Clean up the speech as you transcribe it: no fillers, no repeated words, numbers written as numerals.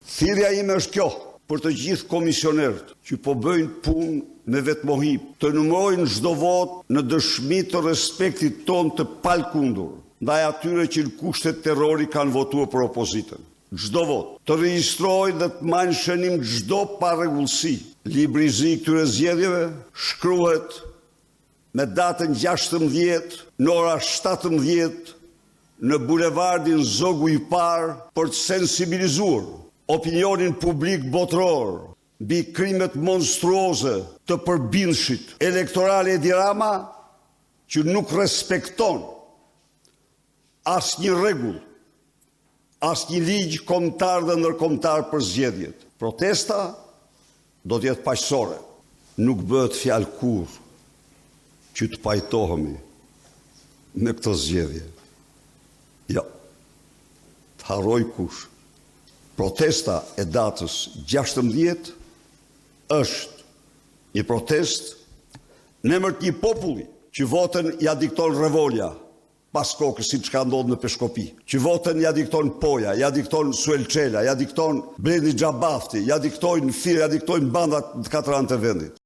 Thirrja ime është kjo, për të gjithë komisionerët që po bëjnë punë me vetmohi, të numërojnë çdo votë në dëshmi të respektit tonë të palkundur ndaj atyre që në kushtet terrori kanë votuar për opozitën. Çdo votë të regjistrojnë dhe të marrë shënim çdo parregullsi. Libri i zi i këtyre zgjedhjeve shkruhet me datën 16 në ora 17 në bulevardin Zogu i Parë për të sensibilizuar opinionin publik botëror mbi krimet monstruoze të përbindshit elektoral Edi Rama, që nuk respekton asnjë rregull, asnjë ligj kombëtar dhe ndërkombëtar për zgjedhjet. Protesta do të jetë paqësore. Nuk bëhet fjalë kurrë që të pajtohemi me këtë zgjedhje. Jo, të harroj kush. Protesta e datës 16 është një protest në emër të një populli që votën ja dikton revolja pas kokës, siç ka ndodhur në Peshkopi, që votën ja dikton Poja, ja dikton Suelçela, ja dikton Blendi Xhabafti, ja diktojnë Fir, ja diktojnë bandat të katëran të vendit.